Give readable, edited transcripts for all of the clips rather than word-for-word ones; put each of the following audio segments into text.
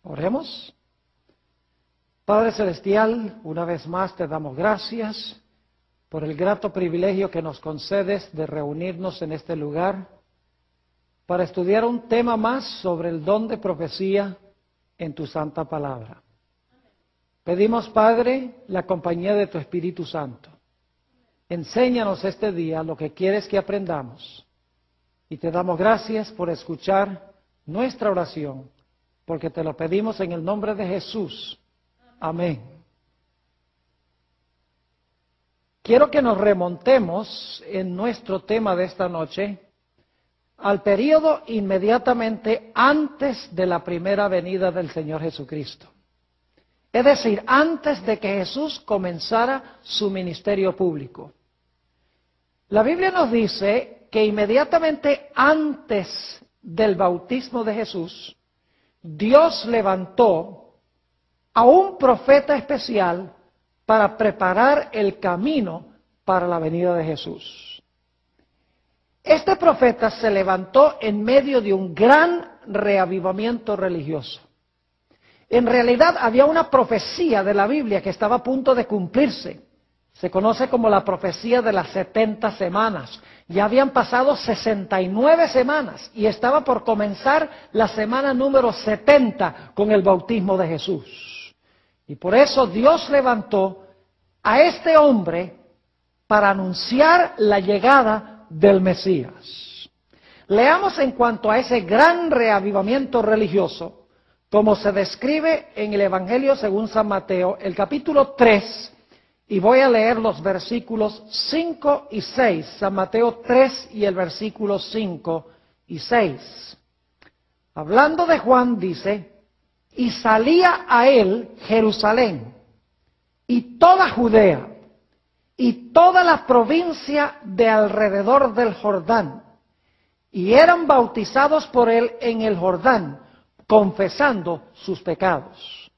Oremos. Padre Celestial, una vez más te damos gracias por el grato privilegio que nos concedes de reunirnos en este lugar para estudiar un tema más sobre el don de profecía en tu santa palabra. Pedimos, Padre, la compañía de tu Espíritu Santo. Enséñanos este día lo que quieres que aprendamos. Y te damos gracias por escuchar nuestra oración, porque te lo pedimos en el nombre de Jesús. Amén. Quiero que nos remontemos en nuestro tema de esta noche al período inmediatamente antes de la primera venida del Señor Jesucristo. Es decir, antes de que Jesús comenzara su ministerio público. La Biblia nos dice que inmediatamente antes del bautismo de Jesús, Dios levantó a un profeta especial para preparar el camino para la venida de Jesús. Este profeta se levantó en medio de un gran reavivamiento religioso. En realidad había una profecía de la Biblia que estaba a punto de cumplirse. Se conoce como la profecía de las 70 semanas. Ya habían pasado 69 semanas y estaba por comenzar la semana número 70 con el bautismo de Jesús. Y por eso Dios levantó a este hombre para anunciar la llegada del Mesías. Leamos en cuanto a ese gran reavivamiento religioso, como se describe en el Evangelio según San Mateo, el capítulo 3, y voy a leer los versículos 5 y 6, San Mateo 3 y el versículo 5 y 6. Hablando de Juan dice, y salía a él Jerusalén, y toda Judea, y toda la provincia de alrededor del Jordán, y eran bautizados por él en el Jordán, confesando sus pecados.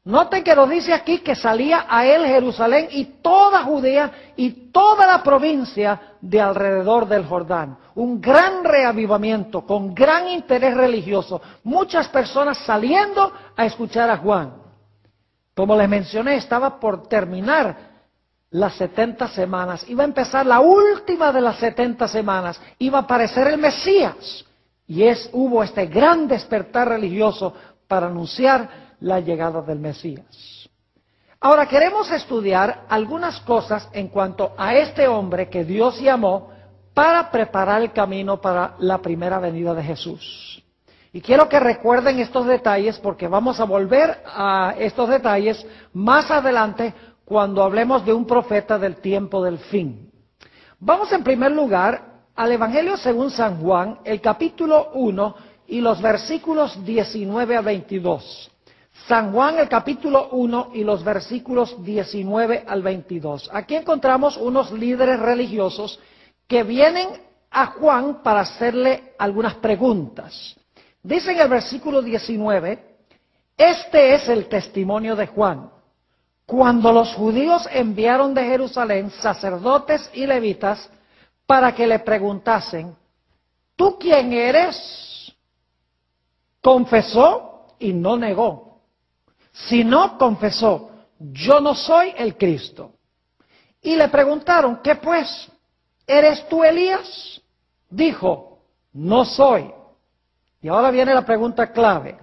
Noten que nos dice aquí que salía a él Jerusalén y toda Judea y toda la provincia de alrededor del Jordán. Un gran reavivamiento, con gran interés religioso. Muchas personas saliendo a escuchar a Juan. Como les mencioné, estaba por terminar las 70 semanas. Iba a empezar la última de las 70 semanas. Iba a aparecer el Mesías. Y hubo este gran despertar religioso para anunciar la llegada del Mesías. Ahora queremos estudiar algunas cosas en cuanto a este hombre que Dios llamó para preparar el camino para la primera venida de Jesús. Y quiero que recuerden estos detalles porque vamos a volver a estos detalles más adelante cuando hablemos de un profeta del tiempo del fin. Vamos en primer lugar al Evangelio según San Juan, el capítulo 1 y los versículos 19 a 22. San Juan, el capítulo 1 y los versículos 19 al 22. Aquí encontramos unos líderes religiosos que vienen a Juan para hacerle algunas preguntas. Dice en el versículo 19, este es el testimonio de Juan. Cuando los judíos enviaron de Jerusalén sacerdotes y levitas para que le preguntasen, ¿tú quién eres? Confesó y no negó. Si no confesó, yo no soy el Cristo. Y le preguntaron, ¿qué pues? ¿Eres tú Elías? Dijo, no soy. Y ahora viene la pregunta clave.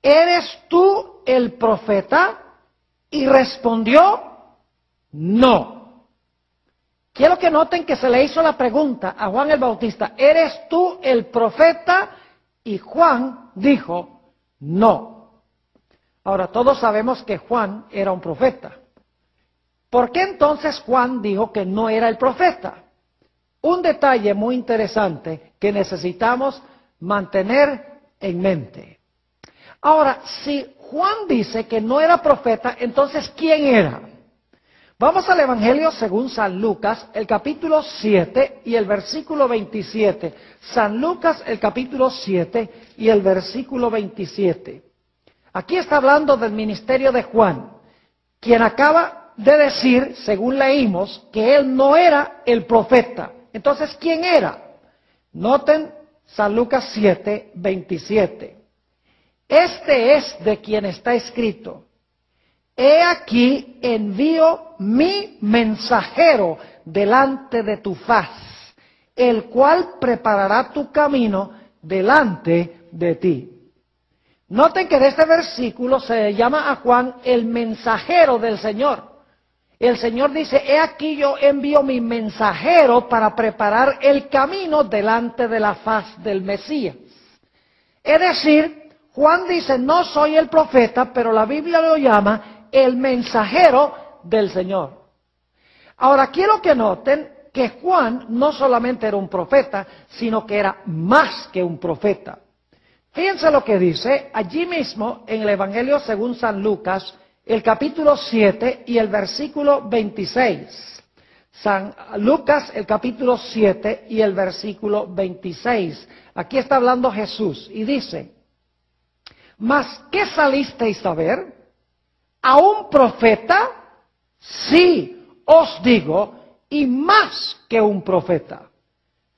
¿Eres tú el profeta? Y respondió, no. Quiero que noten que se le hizo la pregunta a Juan el Bautista, ¿eres tú el profeta? Y Juan dijo, no. Ahora, todos sabemos que Juan era un profeta. ¿Por qué entonces Juan dijo que no era el profeta? Un detalle muy interesante que necesitamos mantener en mente. Ahora, si Juan dice que no era profeta, entonces ¿quién era? Vamos al Evangelio según San Lucas, el capítulo 7 y el versículo 27. San Lucas, el capítulo 7 y el versículo 27. Aquí está hablando del ministerio de Juan, quien acaba de decir, según leímos, que él no era el profeta. Entonces, ¿quién era? Noten San Lucas 7, 27. Este es de quien está escrito: he aquí envío mi mensajero delante de tu faz, el cual preparará tu camino delante de ti. Noten que de este versículo se llama a Juan el mensajero del Señor. El Señor dice: he aquí yo envío mi mensajero para preparar el camino delante de la faz del Mesías. Es decir, Juan dice: no soy el profeta, pero la Biblia lo llama el mensajero del Señor. Ahora quiero que noten que Juan no solamente era un profeta, sino que era más que un profeta. Fíjense lo que dice allí mismo en el Evangelio según San Lucas, el capítulo 7 y el versículo 26. San Lucas, el capítulo 7 y el versículo 26. Aquí está hablando Jesús y dice: ¿mas qué salisteis a ver? ¿A un profeta? Sí, os digo, y más que un profeta.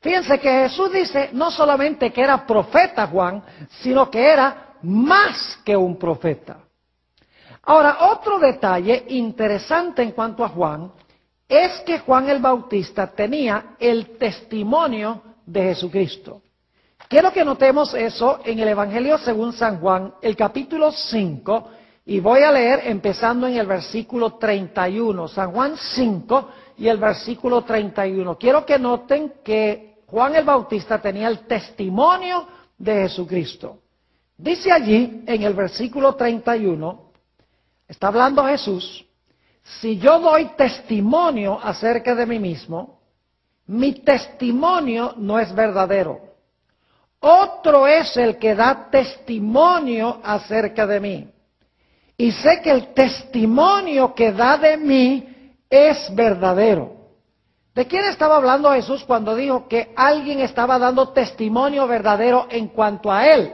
Fíjense que Jesús dice no solamente que era profeta Juan, sino que era más que un profeta. Ahora, otro detalle interesante en cuanto a Juan es que Juan el Bautista tenía el testimonio de Jesucristo. Quiero que notemos eso en el Evangelio según San Juan, el capítulo 5, y voy a leer empezando en el versículo 31. San Juan 5 y el versículo 31. Quiero que noten que Juan el Bautista tenía el testimonio de Jesucristo. Dice allí en el versículo 31, está hablando Jesús: si yo doy testimonio acerca de mí mismo, mi testimonio no es verdadero. Otro es el que da testimonio acerca de mí. Y sé que el testimonio que da de mí es verdadero. ¿De quién estaba hablando Jesús cuando dijo que alguien estaba dando testimonio verdadero en cuanto a él?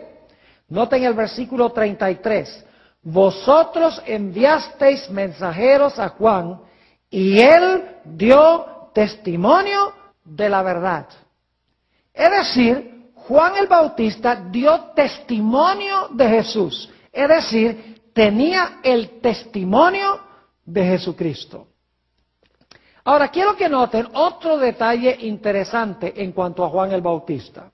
Noten el versículo 33. Vosotros enviasteis mensajeros a Juan, y él dio testimonio de la verdad. Es decir, Juan el Bautista dio testimonio de Jesús. Es decir, tenía el testimonio de Jesucristo. Ahora, quiero que noten otro detalle interesante en cuanto a Juan el Bautista.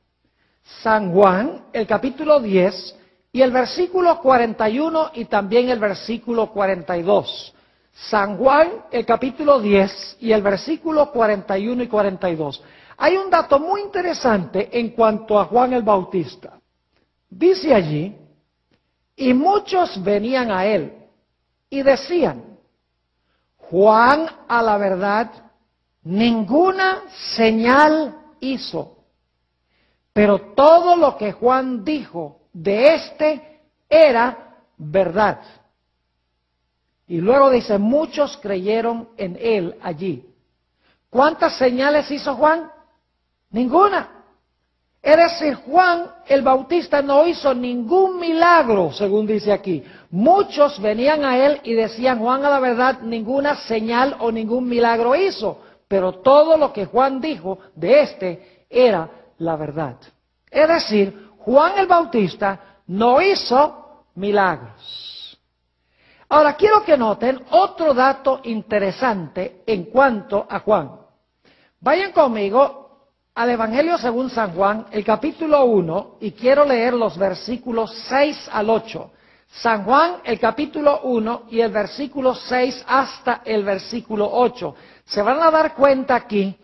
San Juan, el capítulo 10, y el versículo 41 y también el versículo 42. San Juan, el capítulo 10 y el versículo 41 y 42. Hay un dato muy interesante en cuanto a Juan el Bautista. Dice allí: y muchos venían a él y decían: Juan, a la verdad, ninguna señal hizo, pero todo lo que Juan dijo de éste era verdad. Y luego dice: muchos creyeron en él allí. ¿Cuántas señales hizo Juan? Ninguna. Es decir, Juan el Bautista no hizo ningún milagro, según dice aquí. Muchos venían a él y decían: Juan, a la verdad, ninguna señal o ningún milagro hizo, pero todo lo que Juan dijo de éste era la verdad. Es decir, Juan el Bautista no hizo milagros. Ahora, quiero que noten otro dato interesante en cuanto a Juan. Vayan conmigo al Evangelio según San Juan, el capítulo 1, y quiero leer los versículos 6 al 8. San Juan, el capítulo 1 y el versículo 6 hasta el versículo 8. Se van a dar cuenta aquí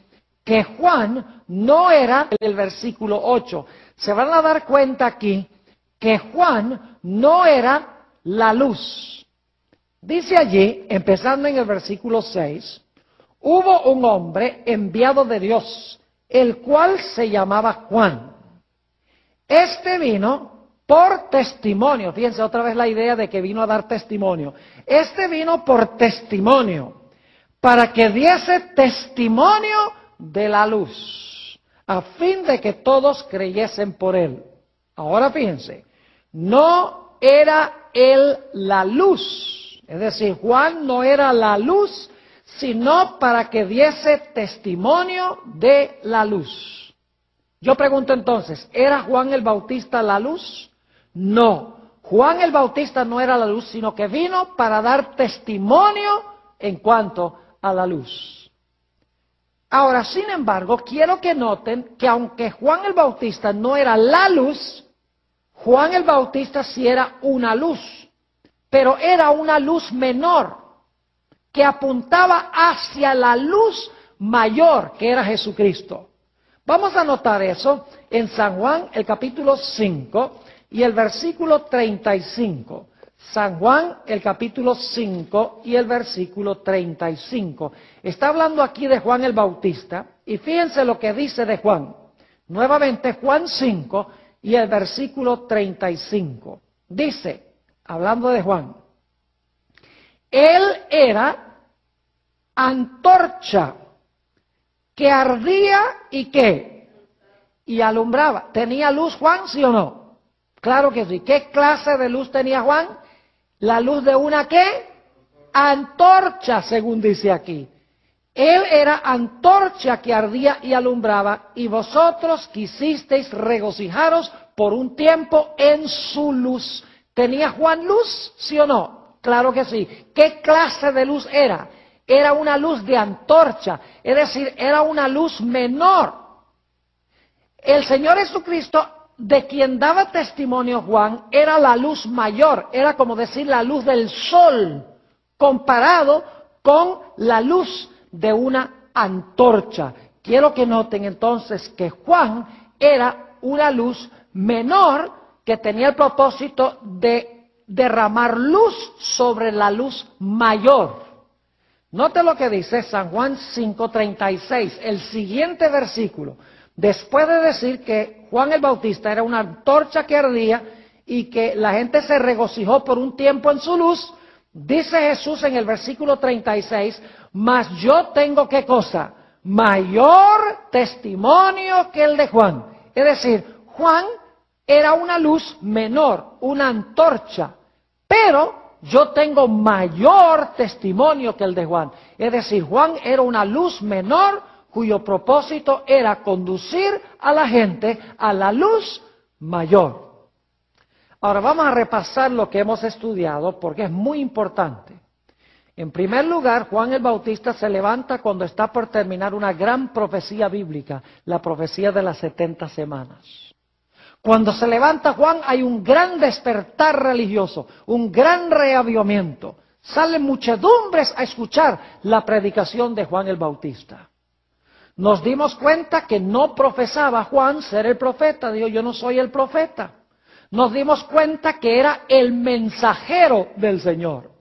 que Juan no era el versículo 8. Se van a dar cuenta aquí que Juan no era la luz. Dice allí, empezando en el versículo 6, hubo un hombre enviado de Dios, el cual se llamaba Juan. Este vino por testimonio. Fíjense otra vez la idea de que vino a dar testimonio. Este vino por testimonio, para que diese testimonio de la luz, a fin de que todos creyesen por él. Ahora fíjense, no era él la luz. Es decir, Juan no era la luz, sino para que diese testimonio de la luz. Yo pregunto entonces, ¿era Juan el Bautista la luz? No, Juan el Bautista no era la luz, sino que vino para dar testimonio en cuanto a la luz. Ahora, sin embargo, quiero que noten que aunque Juan el Bautista no era la luz, Juan el Bautista sí era una luz, pero era una luz menor, que apuntaba hacia la luz mayor, que era Jesucristo. Vamos a notar eso en San Juan, el capítulo 5 y el versículo 35. San Juan, el capítulo 5 y el versículo 35. Está hablando aquí de Juan el Bautista, y fíjense lo que dice de Juan. Nuevamente, Juan 5 y el versículo 35. Dice, hablando de Juan, él era antorcha que ardía y ¿qué? Y alumbraba. ¿Tenía luz Juan, sí o no? Claro que sí. ¿Qué clase de luz tenía Juan? La luz de una ¿qué? Antorcha, según dice aquí. Él era antorcha que ardía y alumbraba, y vosotros quisisteis regocijaros por un tiempo en su luz. ¿Tenía Juan luz, sí o no? Claro que sí. ¿Qué clase de luz era? Era una luz de antorcha, es decir, era una luz menor. El Señor Jesucristo, de quien daba testimonio Juan, era la luz mayor, era como decir la luz del sol, comparado con la luz de una antorcha. Quiero que noten entonces que Juan era una luz menor que tenía el propósito de derramar luz sobre la luz mayor. Note lo que dice San Juan 5:36, el siguiente versículo. Después de decir que Juan el Bautista era una antorcha que ardía y que la gente se regocijó por un tiempo en su luz, dice Jesús en el versículo 36, mas yo tengo ¿qué cosa? Mayor testimonio que el de Juan. Es decir, Juan era una luz menor, una antorcha, pero yo tengo mayor testimonio que el de Juan. Es decir, Juan era una luz menor cuyo propósito era conducir a la gente a la luz mayor. Ahora vamos a repasar lo que hemos estudiado porque es muy importante. En primer lugar, Juan el Bautista se levanta cuando está por terminar una gran profecía bíblica, la profecía de las 70 semanas. Cuando se levanta Juan hay un gran despertar religioso, un gran reavivamiento. Salen muchedumbres a escuchar la predicación de Juan el Bautista. Nos dimos cuenta que no profesaba Juan ser el profeta, dijo yo no soy el profeta. Nos dimos cuenta que era el mensajero del Señor.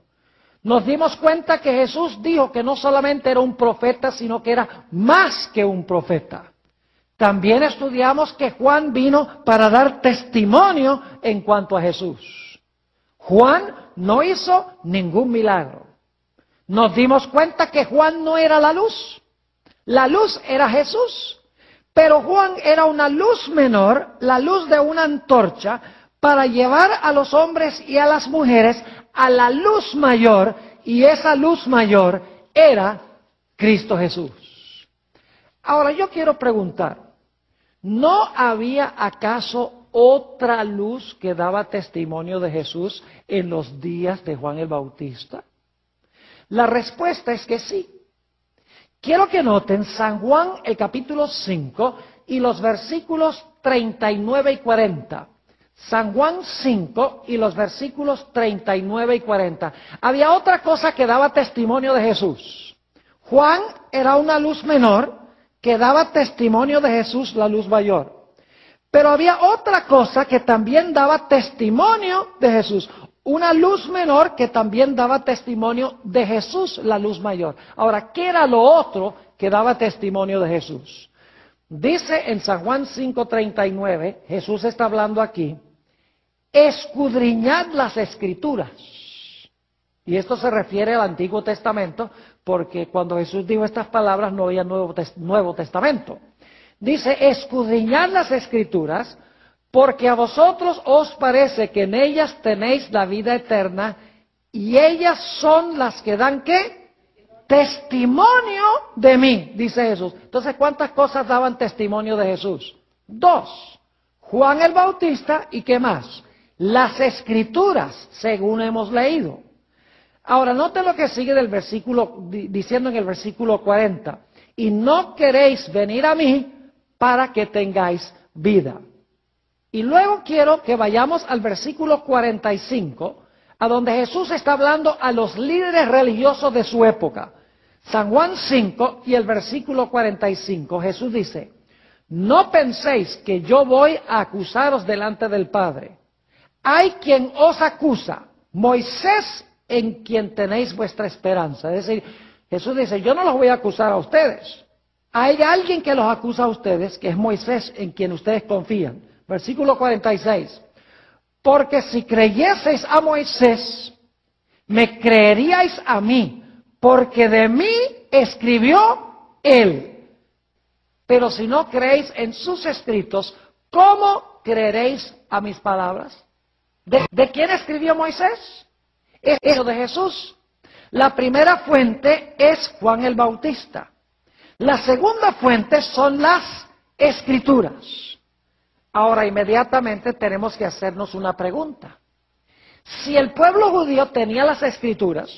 Nos dimos cuenta que Jesús dijo que no solamente era un profeta, sino que era más que un profeta. También estudiamos que Juan vino para dar testimonio en cuanto a Jesús. Juan no hizo ningún milagro. Nos dimos cuenta que Juan no era la luz. La luz era Jesús. Pero Juan era una luz menor, la luz de una antorcha, para llevar a los hombres y a las mujeres a la luz mayor. Y esa luz mayor era Cristo Jesús. Ahora yo quiero preguntar, ¿no había acaso otra luz que daba testimonio de Jesús en los días de Juan el Bautista? La respuesta es que sí. Quiero que noten San Juan el capítulo 5 y los versículos 39 y 40. San Juan 5 y los versículos 39 y 40. Había otra cosa que daba testimonio de Jesús. Juan era una luz menor que daba testimonio de Jesús, la luz mayor. Pero había otra cosa que también daba testimonio de Jesús. Una luz menor que también daba testimonio de Jesús, la luz mayor. Ahora, ¿qué era lo otro que daba testimonio de Jesús? Dice en San Juan 5:39, Jesús está hablando aquí, escudriñad las Escrituras. Y esto se refiere al Antiguo Testamento, porque cuando Jesús dijo estas palabras no había Nuevo Testamento. Dice, escudriñad las Escrituras, porque a vosotros os parece que en ellas tenéis la vida eterna, y ellas son las que dan, ¿qué? Testimonio de mí, dice Jesús. Entonces, ¿cuántas cosas daban testimonio de Jesús? 2. Juan el Bautista, ¿y qué más? las Escrituras, según hemos leído. Ahora, note lo que sigue del versículo, diciendo en el versículo 40. Y no queréis venir a mí para que tengáis vida. Y luego quiero que vayamos al versículo 45, a donde Jesús está hablando a los líderes religiosos de su época. San Juan 5 y el versículo 45, Jesús dice, no penséis que yo voy a acusaros delante del Padre. Hay quien os acusa, Moisés, en quien tenéis vuestra esperanza. Es decir, Jesús dice, yo no los voy a acusar a ustedes. Hay alguien que los acusa a ustedes, que es Moisés, en quien ustedes confían. Versículo 46. Porque si creyeseis a Moisés, me creeríais a mí, porque de mí escribió él. Pero si no creéis en sus escritos, ¿cómo creeréis a mis palabras? ¿De quién escribió Moisés? Es eso de Jesús. La primera fuente es Juan el Bautista. La segunda fuente son las Escrituras. Ahora, inmediatamente tenemos que hacernos una pregunta. Si el pueblo judío tenía las Escrituras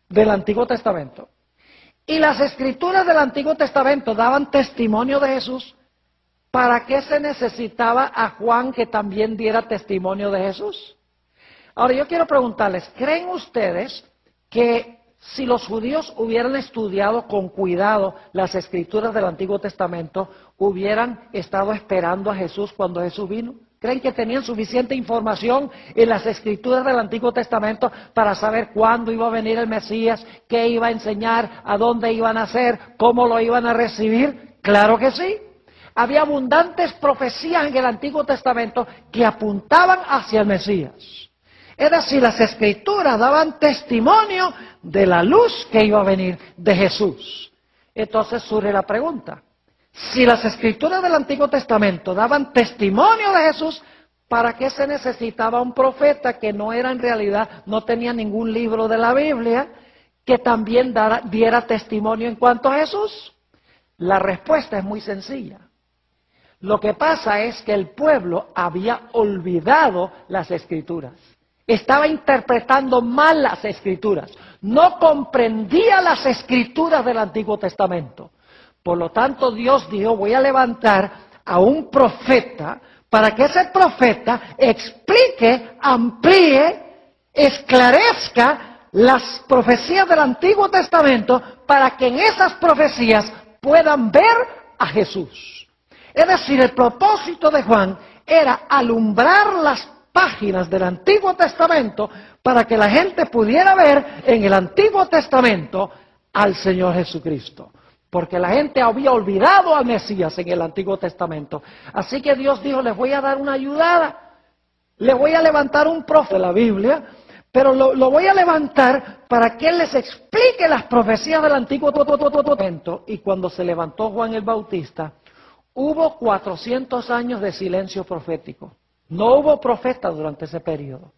del Antiguo Testamento, y las Escrituras del Antiguo Testamento daban testimonio de Jesús, ¿para qué se necesitaba a Juan que también diera testimonio de Jesús? Ahora, yo quiero preguntarles, ¿creen ustedes que si los judíos hubieran estudiado con cuidado las Escrituras del Antiguo Testamento, hubieran estado esperando a Jesús cuando Jesús vino? ¿Creen que tenían suficiente información en las Escrituras del Antiguo Testamento para saber cuándo iba a venir el Mesías, qué iba a enseñar, a dónde iban a hacer, cómo lo iban a recibir? Claro que sí. Había abundantes profecías en el Antiguo Testamento que apuntaban hacia el Mesías. Es decir, las Escrituras daban testimonio de la luz que iba a venir de Jesús. Entonces surge la pregunta, si las Escrituras del Antiguo Testamento daban testimonio de Jesús, ¿para qué se necesitaba un profeta que no era en realidad, no tenía ningún libro de la Biblia, que también diera testimonio en cuanto a Jesús? La respuesta es muy sencilla. Lo que pasa es que el pueblo había olvidado las Escrituras. Estaba interpretando mal las Escrituras. No comprendía las Escrituras del Antiguo Testamento. Por lo tanto, Dios dijo, voy a levantar a un profeta para que ese profeta explique, amplíe, esclarezca las profecías del Antiguo Testamento para que en esas profecías puedan ver a Jesús. Es decir, el propósito de Juan era alumbrar las páginas del Antiguo Testamento para que la gente pudiera ver en el Antiguo Testamento al Señor Jesucristo. Porque la gente había olvidado al Mesías en el Antiguo Testamento. Así que Dios dijo, les voy a dar una ayudada. Les voy a levantar un profeta de la Biblia, pero lo voy a levantar para que él les explique las profecías del Antiguo Testamento. Y cuando se levantó Juan el Bautista, hubo 400 años de silencio profético. No hubo profeta durante ese periodo.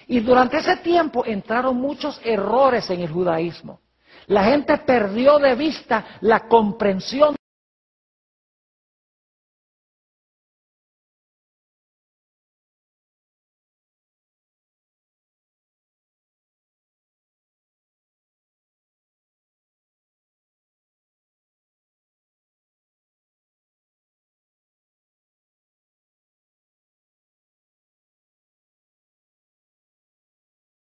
Y durante ese tiempo entraron muchos errores en el judaísmo. La gente perdió de vista la comprensión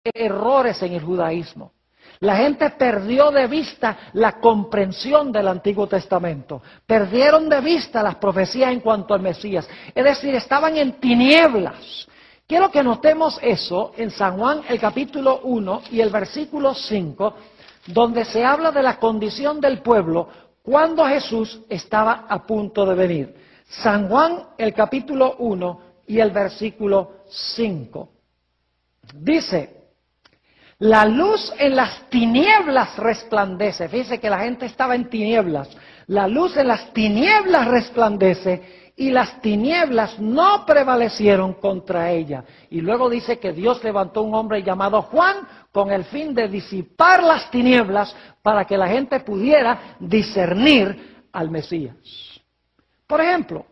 de errores en el judaísmo. La gente perdió de vista la comprensión del Antiguo Testamento. Perdieron de vista las profecías en cuanto al Mesías. Es decir, estaban en tinieblas. Quiero que notemos eso en San Juan, el capítulo 1 y el versículo 5, donde se habla de la condición del pueblo cuando Jesús estaba a punto de venir. San Juan, el capítulo 1 y el versículo 5. Dice, la luz en las tinieblas resplandece. Fíjese que la gente estaba en tinieblas. La luz en las tinieblas resplandece y las tinieblas no prevalecieron contra ella. Y luego dice que Dios levantó un hombre llamado Juan con el fin de disipar las tinieblas para que la gente pudiera discernir al Mesías. Por ejemplo,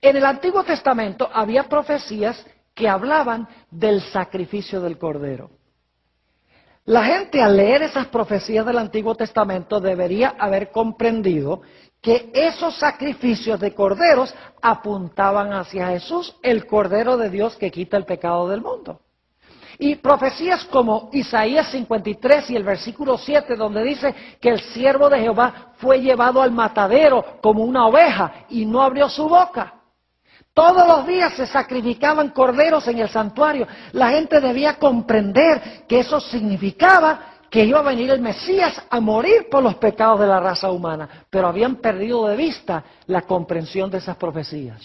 en el Antiguo Testamento había profecías que hablaban del sacrificio del Cordero. La gente al leer esas profecías del Antiguo Testamento debería haber comprendido que esos sacrificios de corderos apuntaban hacia Jesús, el Cordero de Dios que quita el pecado del mundo. Y profecías como Isaías 53 y el versículo 7, donde dice que el siervo de Jehová fue llevado al matadero como una oveja y no abrió su boca. Todos los días se sacrificaban corderos en el santuario. La gente debía comprender que eso significaba que iba a venir el Mesías a morir por los pecados de la raza humana, pero habían perdido de vista la comprensión de esas profecías.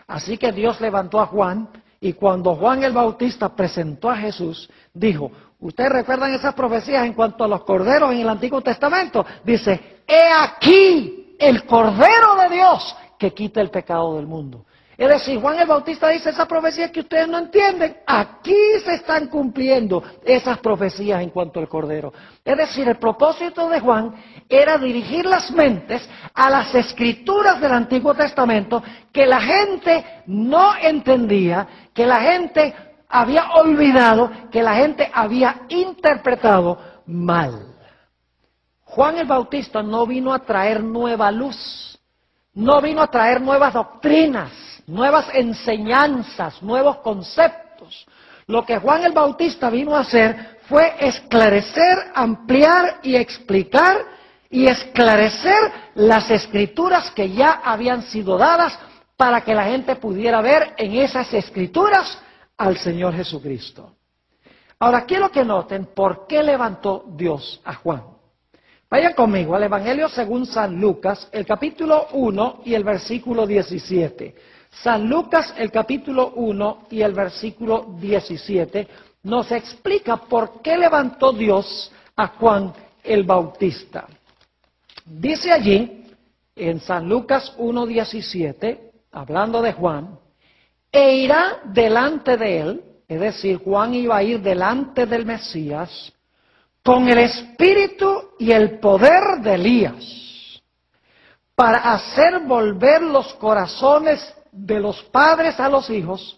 Así que Dios levantó a Juan, y cuando Juan el Bautista presentó a Jesús, dijo, ¿ustedes recuerdan esas profecías en cuanto a los corderos en el Antiguo Testamento? Dice, he aquí el Cordero de Dios que quita el pecado del mundo. Es decir, Juan el Bautista dice, esas profecías que ustedes no entienden, aquí se están cumpliendo esas profecías en cuanto al Cordero. Es decir, el propósito de Juan era dirigir las mentes a las escrituras del Antiguo Testamento que la gente no entendía, que la gente había olvidado, que la gente había interpretado mal. Juan el Bautista no vino a traer nueva luz, no vino a traer nuevas doctrinas, nuevas enseñanzas, nuevos conceptos. Lo que Juan el Bautista vino a hacer fue esclarecer, ampliar y explicar y esclarecer las escrituras que ya habían sido dadas para que la gente pudiera ver en esas escrituras al Señor Jesucristo. Ahora quiero que noten por qué levantó Dios a Juan. Vayan conmigo al Evangelio según San Lucas, el capítulo 1 y el versículo 17. San Lucas, el capítulo 1 y el versículo 17, nos explica por qué levantó Dios a Juan el Bautista. Dice allí, en San Lucas 1:17, hablando de Juan, e irá delante de él, es decir, Juan iba a ir delante del Mesías, con el espíritu y el poder de Elías, para hacer volver los corazones de los padres a los hijos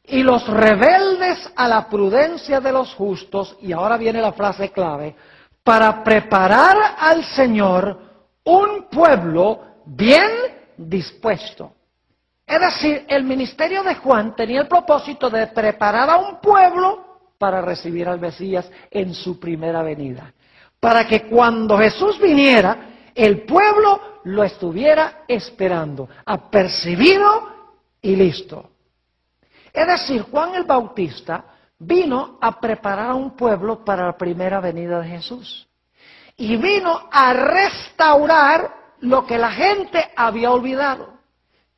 y los rebeldes a la prudencia de los justos, y ahora viene la frase clave, para preparar al Señor un pueblo bien dispuesto. Es decir, el ministerio de Juan tenía el propósito de preparar a un pueblo para recibir al Mesías en su primera venida, para que cuando Jesús viniera, el pueblo lo estuviera esperando, apercibido y listo. Es decir, Juan el Bautista vino a preparar a un pueblo para la primera venida de Jesús. Y vino a restaurar lo que la gente había olvidado.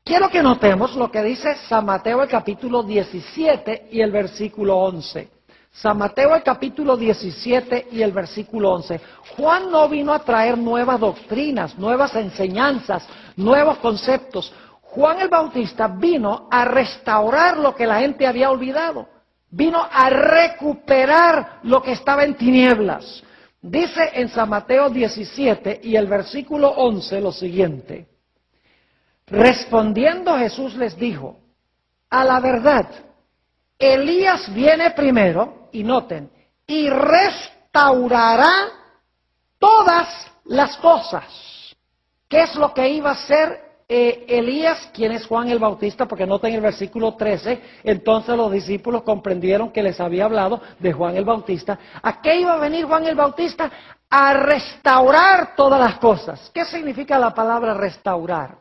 Quiero que notemos lo que dice San Mateo el capítulo 17 y el versículo 11. San Mateo el capítulo 17 y el versículo 11. Juan no vino a traer nuevas doctrinas, nuevas enseñanzas, nuevos conceptos. Juan el Bautista vino a restaurar lo que la gente había olvidado. Vino a recuperar lo que estaba en tinieblas. Dice en San Mateo 17 y el versículo 11 lo siguiente. Respondiendo Jesús les dijo, a la verdad, Elías viene primero, y noten, y restaurará todas las cosas. ¿Qué es lo que iba a hacer Elías? ¿Quién es Juan el Bautista? Porque noten el versículo 13, entonces los discípulos comprendieron que les había hablado de Juan el Bautista. ¿A qué iba a venir Juan el Bautista? A restaurar todas las cosas. ¿Qué significa la palabra restaurar?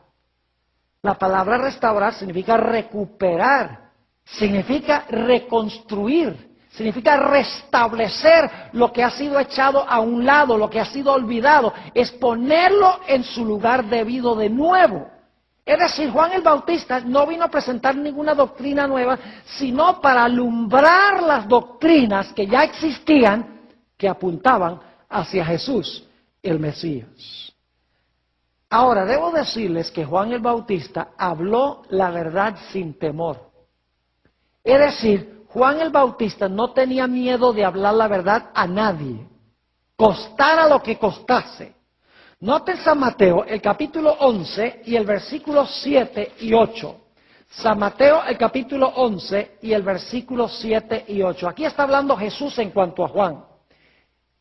La palabra restaurar significa recuperar, significa reconstruir, significa restablecer lo que ha sido echado a un lado, lo que ha sido olvidado, es ponerlo en su lugar debido de nuevo. Es decir, Juan el Bautista no vino a presentar ninguna doctrina nueva, sino para alumbrar las doctrinas que ya existían, que apuntaban hacia Jesús, el Mesías. Ahora, debo decirles que Juan el Bautista habló la verdad sin temor. Es decir, Juan el Bautista no tenía miedo de hablar la verdad a nadie, costara lo que costase. Noten San Mateo, el capítulo 11 y el versículo 7 y 8. San Mateo, el capítulo 11 y el versículo 7 y 8. Aquí está hablando Jesús en cuanto a Juan.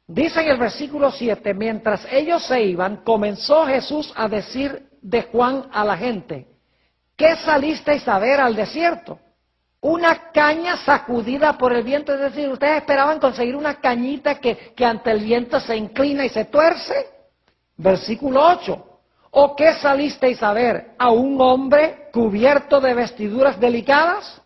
Dice en el versículo 7, mientras ellos se iban, comenzó Jesús a decir de Juan a la gente: ¿qué salisteis a ver al desierto? Una caña sacudida por el viento. Es decir, ¿ustedes esperaban conseguir una cañita que ante el viento se inclina y se tuerce? Versículo 8. ¿O qué salisteis a ver? ¿A un hombre cubierto de vestiduras delicadas?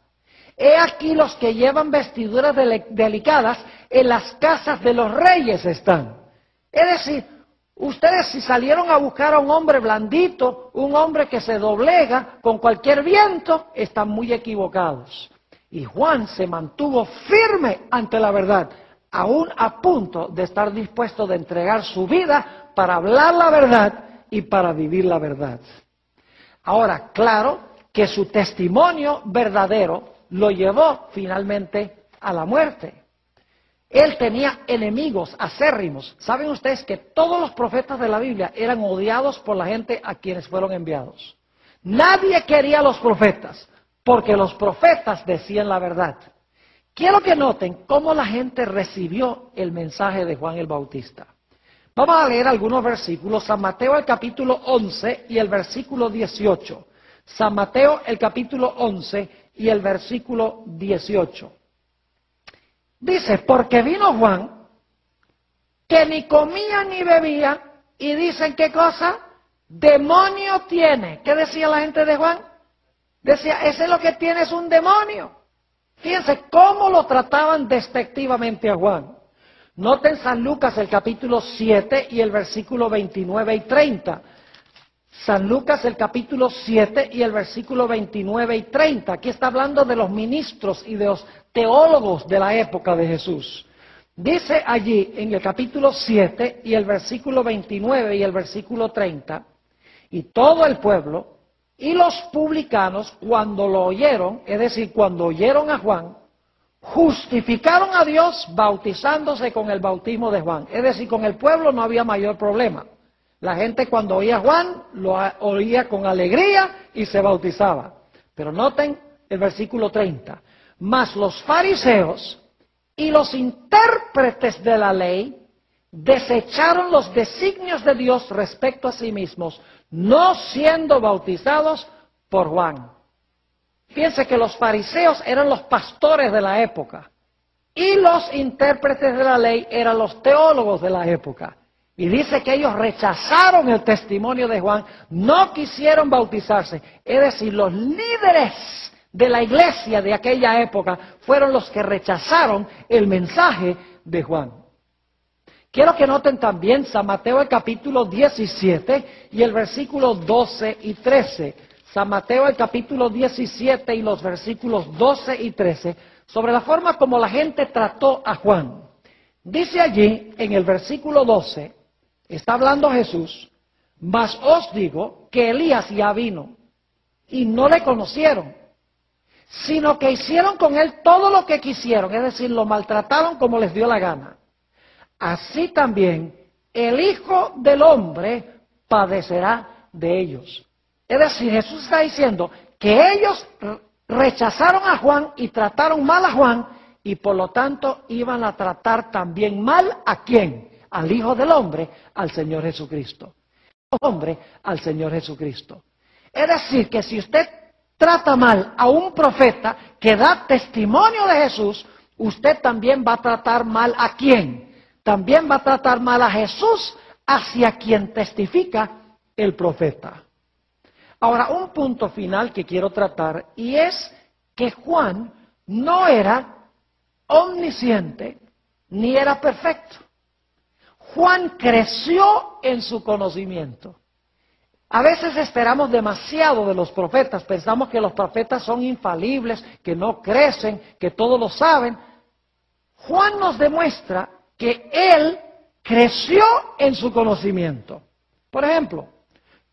He aquí los que llevan vestiduras delicadas en las casas de los reyes están. Es decir, ustedes si salieron a buscar a un hombre blandito, un hombre que se doblega con cualquier viento, están muy equivocados. Y Juan se mantuvo firme ante la verdad, aún a punto de estar dispuesto de entregar su vida para hablar la verdad y para vivir la verdad. Ahora, claro que su testimonio verdadero lo llevó finalmente a la muerte. Él tenía enemigos acérrimos. ¿Saben ustedes que todos los profetas de la Biblia eran odiados por la gente a quienes fueron enviados? Nadie quería a los profetas, porque los profetas decían la verdad. Quiero que noten cómo la gente recibió el mensaje de Juan el Bautista. Vamos a leer algunos versículos. San Mateo el capítulo 11 y el versículo 18. San Mateo el capítulo 11 y el versículo 18. Dice, porque vino Juan, que ni comía ni bebía, y dicen, ¿qué cosa? Demonio tiene. ¿Qué decía la gente de Juan? Decía, ese es lo que tiene, es un demonio. Fíjense cómo lo trataban despectivamente a Juan. Noten San Lucas el capítulo 7 y el versículo 29 y 30. San Lucas el capítulo 7 y el versículo 29 y 30. Aquí está hablando de los ministros y de los teólogos de la época de Jesús. Dice allí en el capítulo 7 y el versículo 29 y el versículo 30, y todo el pueblo y los publicanos cuando lo oyeron, es decir, cuando oyeron a Juan, justificaron a Dios bautizándose con el bautismo de Juan. Es decir, con el pueblo no había mayor problema. La gente cuando oía a Juan, lo oía con alegría y se bautizaba. Pero noten el versículo 30. Mas los fariseos y los intérpretes de la ley desecharon los designios de Dios respecto a sí mismos, no siendo bautizados por Juan. Fíjense que los fariseos eran los pastores de la época y los intérpretes de la ley eran los teólogos de la época. Y dice que ellos rechazaron el testimonio de Juan, no quisieron bautizarse. Es decir, los líderes de la iglesia de aquella época fueron los que rechazaron el mensaje de Juan. Quiero que noten también San Mateo el capítulo 17 y el versículo 12 y 13. San Mateo el capítulo 17 y los versículos 12 y 13, sobre la forma como la gente trató a Juan. Dice allí en el versículo 12, está hablando Jesús, mas os digo que Elías ya vino y no le conocieron, sino que hicieron con él todo lo que quisieron, es decir, lo maltrataron como les dio la gana. Así también el Hijo del Hombre padecerá de ellos. Es decir, Jesús está diciendo que ellos rechazaron a Juan y trataron mal a Juan y por lo tanto iban a tratar también mal ¿a quién? Al Hijo del Hombre, al Señor Jesucristo. Hombre, al Señor Jesucristo. Es decir, que si usted trata mal a un profeta que da testimonio de Jesús, usted también va a tratar mal ¿a quién? También va a tratar mal a Jesús hacia quien testifica el profeta. Ahora, un punto final que quiero tratar, y es que Juan no era omnisciente ni era perfecto. Juan creció en su conocimiento. A veces esperamos demasiado de los profetas, pensamos que los profetas son infalibles, que no crecen, que todo lo saben. Juan nos demuestra que él creció en su conocimiento. Por ejemplo,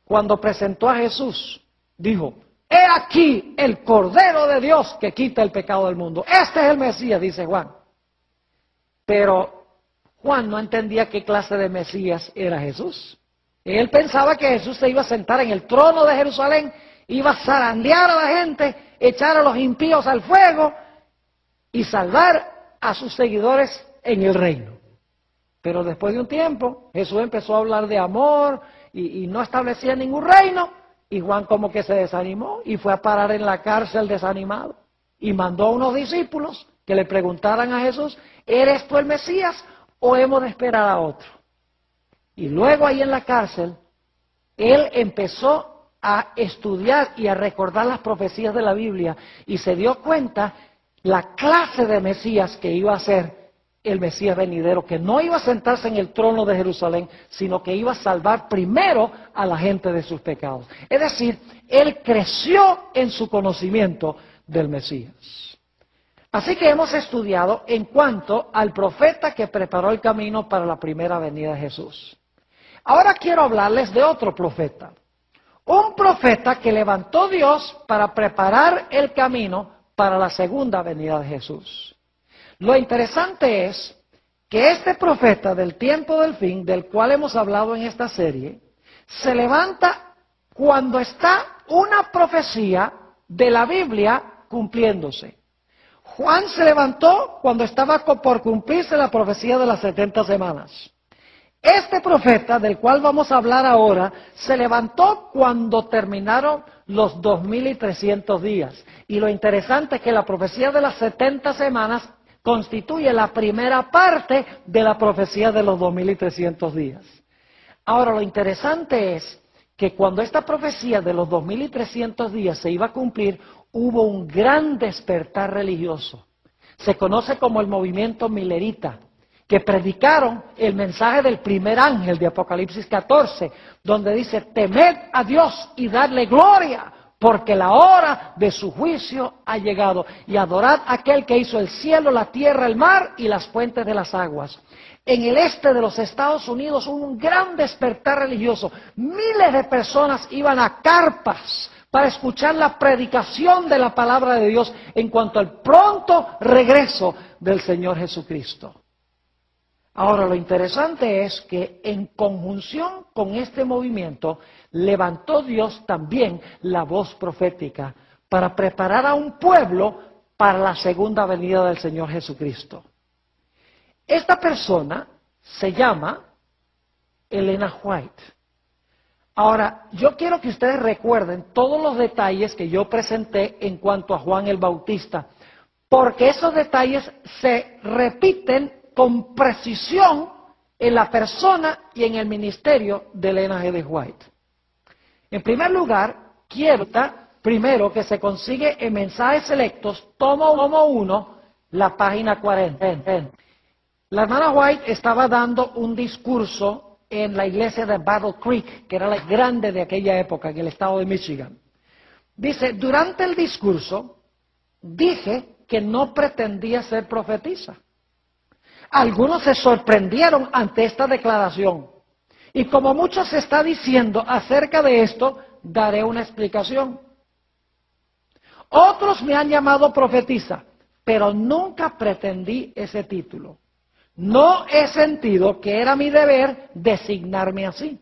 cuando presentó a Jesús, dijo, he aquí el Cordero de Dios que quita el pecado del mundo. Este es el Mesías, dice Juan. Pero Juan no entendía qué clase de Mesías era Jesús. Él pensaba que Jesús se iba a sentar en el trono de Jerusalén iba a zarandear a la gente, echar a los impíos al fuego y salvar a sus seguidores en el reino. Pero después de un tiempo, Jesús empezó a hablar de amor y no establecía ningún reino, y Juan como que se desanimó y fue a parar en la cárcel desanimado. Y mandó a unos discípulos que le preguntaran a Jesús, ¿eres tú el Mesías o hemos de esperar a otro? Y luego ahí en la cárcel, él empezó a estudiar y a recordar las profecías de la Biblia y se dio cuenta la clase de Mesías que iba a ser el Mesías venidero, que no iba a sentarse en el trono de Jerusalén, sino que iba a salvar primero a la gente de sus pecados. Es decir, él creció en su conocimiento del Mesías. Así que hemos estudiado en cuanto al profeta que preparó el camino para la primera venida de Jesús. Ahora quiero hablarles de otro profeta. Un profeta que levantó Dios para preparar el camino para la segunda venida de Jesús. Lo interesante es que este profeta del tiempo del fin, del cual hemos hablado en esta serie, se levanta cuando está una profecía de la Biblia cumpliéndose. Juan se levantó cuando estaba por cumplirse la profecía de las 70 semanas. Este profeta, del cual vamos a hablar ahora, se levantó cuando terminaron los 2300 días. Y lo interesante es que la profecía de las 70 semanas constituye la primera parte de la profecía de los 2300 días. Ahora, lo interesante es que cuando esta profecía de los 2300 días se iba a cumplir, hubo un gran despertar religioso. Se conoce como el movimiento milerita, que predicaron el mensaje del primer ángel de Apocalipsis 14, donde dice, temed a Dios y dadle gloria, porque la hora de su juicio ha llegado, y adorad a aquel que hizo el cielo, la tierra, el mar y las fuentes de las aguas. En el este de los Estados Unidos hubo un gran despertar religioso. Miles de personas iban a carpas para escuchar la predicación de la palabra de Dios en cuanto al pronto regreso del Señor Jesucristo. Ahora, lo interesante es que en conjunción con este movimiento, levantó Dios también la voz profética para preparar a un pueblo para la segunda venida del Señor Jesucristo. Esta persona se llama Elena White. Ahora, yo quiero que ustedes recuerden todos los detalles que yo presenté en cuanto a Juan el Bautista, porque esos detalles se repiten con precisión en la persona y en el ministerio de Elena G. White. En primer lugar, quiero primero que se consigue en Mensajes Selectos, tomo 1, la página 40. La hermana White estaba dando un discurso en la iglesia de Battle Creek, que era la grande de aquella época, en el estado de Michigan. Dice, durante el discurso, dije que no pretendía ser profetisa. Algunos se sorprendieron ante esta declaración. Y como mucho se está diciendo acerca de esto, daré una explicación. Otros me han llamado profetisa, pero nunca pretendí ese título. No he sentido que era mi deber designarme así.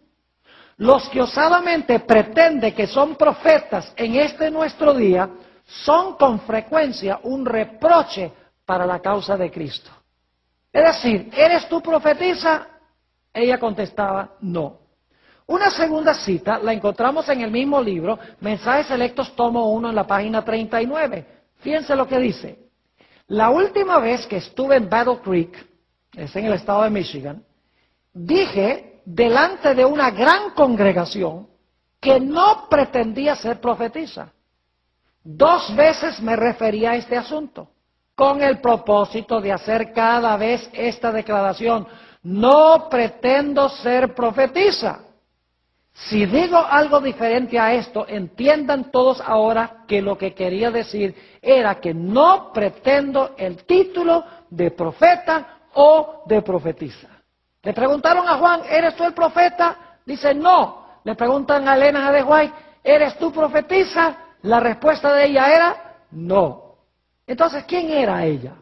Los que osadamente pretenden que son profetas en este nuestro día, son con frecuencia un reproche para la causa de Cristo. Es decir, ¿eres tú profetisa? Ella contestaba, no. Una segunda cita la encontramos en el mismo libro, Mensajes Selectos, tomo 1, en la página 39. Fíjense lo que dice. La última vez que estuve en Battle Creek, es en el estado de Michigan, dije delante de una gran congregación que no pretendía ser profetisa. 2 veces me refería a este asunto, con el propósito de hacer cada vez esta declaración. No pretendo ser profetisa. Si digo algo diferente a esto, entiendan todos ahora que lo que quería decir era que no pretendo el título de profeta o de profetisa. Le preguntaron a Juan, ¿eres tú el profeta? Dice, no. Le preguntan a Elena G. White, ¿eres tú profetisa? La respuesta de ella era, no. Entonces, ¿quién era ella?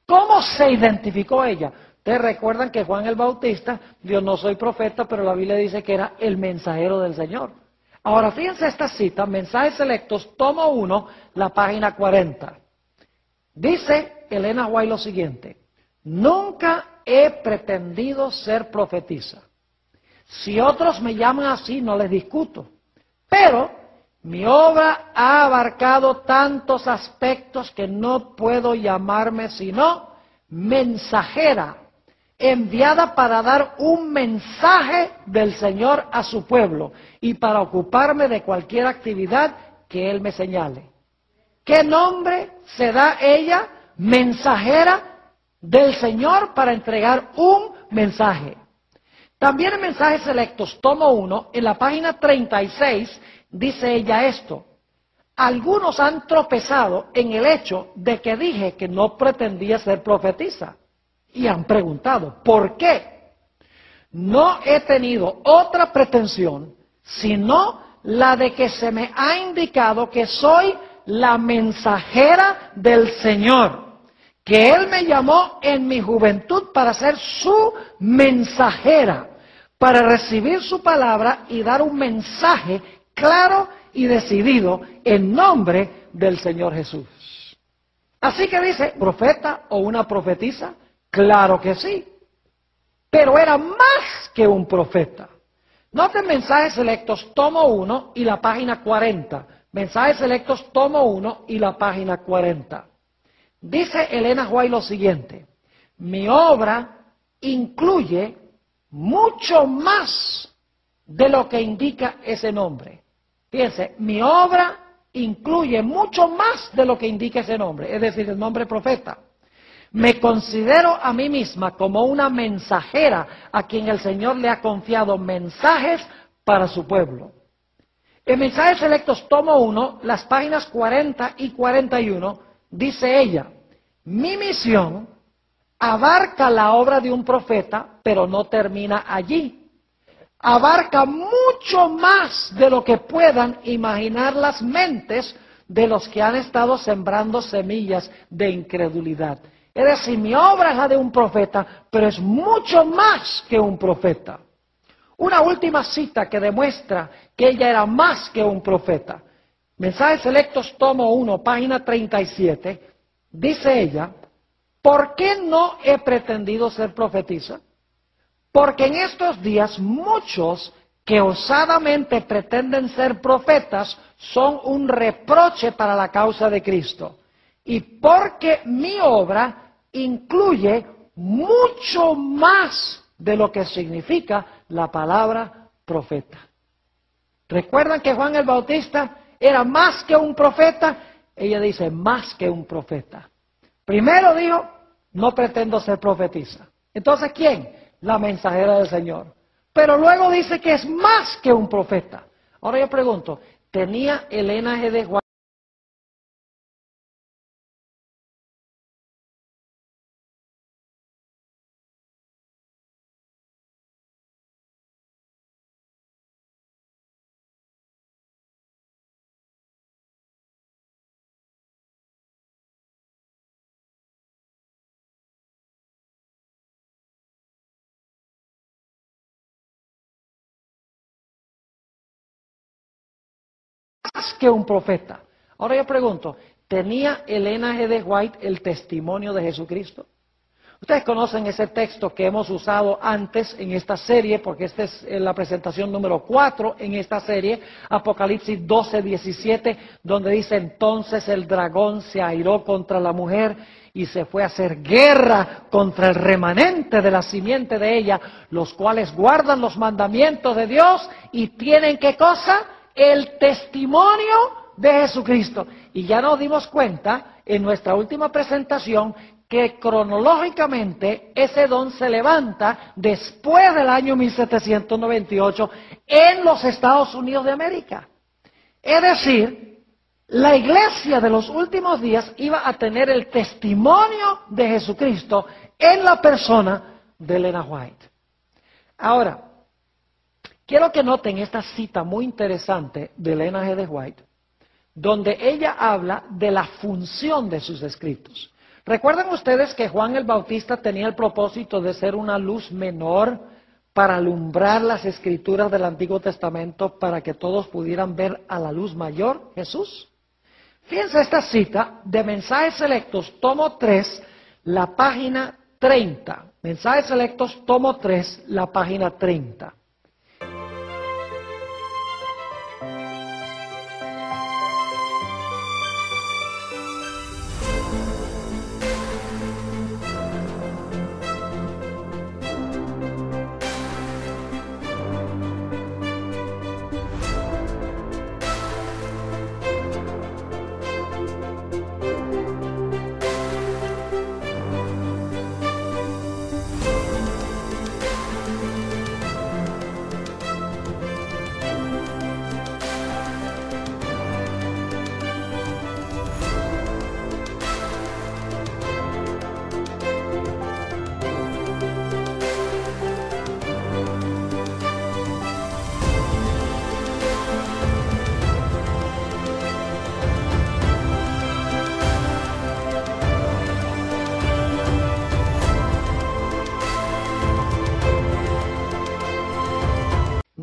¿Cómo se identificó ella? Ustedes recuerdan que Juan el Bautista, yo no soy profeta, pero la Biblia dice que era el mensajero del Señor. Ahora, fíjense esta cita, Mensajes Selectos, tomo 1, la página 40. Dice Elena White lo siguiente: nunca he pretendido ser profetisa. Si otros me llaman así, no les discuto. Pero mi obra ha abarcado tantos aspectos que no puedo llamarme sino mensajera, enviada para dar un mensaje del Señor a su pueblo y para ocuparme de cualquier actividad que Él me señale. ¿Qué nombre se da ella? Mensajera del Señor para entregar un mensaje. También en Mensajes Selectos, tomo 1, en la página 36, dice ella esto: algunos han tropezado en el hecho de que dije que no pretendía ser profetisa. Y han preguntado, ¿por qué? No he tenido otra pretensión, sino la de que se me ha indicado que soy la mensajera del Señor, que Él me llamó en mi juventud para ser su mensajera, para recibir su palabra y dar un mensaje claro y decidido en nombre del Señor Jesús. Así que dice, ¿profeta o una profetisa? Claro que sí, pero era más que un profeta. Noten Mensajes Selectos, tomo 1 y la página 40. Mensajes Selectos, tomo 1 y la página 40. Dice Elena White lo siguiente: mi obra incluye mucho más de lo que indica ese nombre. Fíjense, mi obra incluye mucho más de lo que indica ese nombre, es decir, el nombre profeta. Me considero a mí misma como una mensajera a quien el Señor le ha confiado mensajes para su pueblo. En Mensajes Selectos, tomo 1, las páginas 40 y 41, dice ella: mi misión abarca la obra de un profeta, pero no termina allí. Abarca mucho más de lo que puedan imaginar las mentes de los que han estado sembrando semillas de incredulidad. Es decir, mi obra es la de un profeta, pero es mucho más que un profeta. Una última cita que demuestra que ella era más que un profeta. Mensajes Selectos, tomo 1, página 37, dice ella: ¿por qué no he pretendido ser profetisa? Porque en estos días muchos que osadamente pretenden ser profetas son un reproche para la causa de Cristo. Y porque mi obra incluye mucho más de lo que significa la palabra profeta. ¿Recuerdan que Juan el Bautista era más que un profeta? Ella dice, más que un profeta. Primero dijo, no pretendo ser profetisa. Entonces, ¿quién? La mensajera del Señor. Pero luego dice que es más que un profeta. Ahora yo pregunto, ¿tenía Elena G. de White más que un profeta? Ahora yo pregunto, ¿tenía Elena G. de White el testimonio de Jesucristo? Ustedes conocen ese texto que hemos usado antes en esta serie, porque esta es la presentación número 4 en esta serie, Apocalipsis 12:17, donde dice, entonces el dragón se airó contra la mujer y se fue a hacer guerra contra el remanente de la simiente de ella, los cuales guardan los mandamientos de Dios y tienen, ¿qué cosa? El testimonio de Jesucristo. Y ya nos dimos cuenta en nuestra última presentación que cronológicamente ese don se levanta después del año 1798 en los Estados Unidos de América. Es decir, la iglesia de los últimos días iba a tener el testimonio de Jesucristo en la persona de Elena White. Ahora, quiero que noten esta cita muy interesante de Elena G. de White, donde ella habla de la función de sus escritos. ¿Recuerdan ustedes que Juan el Bautista tenía el propósito de ser una luz menor para alumbrar las escrituras del Antiguo Testamento para que todos pudieran ver a la luz mayor, Jesús. Fíjense esta cita de Mensajes Selectos, tomo 3, la página 30. Mensajes Selectos, tomo 3, la página 30.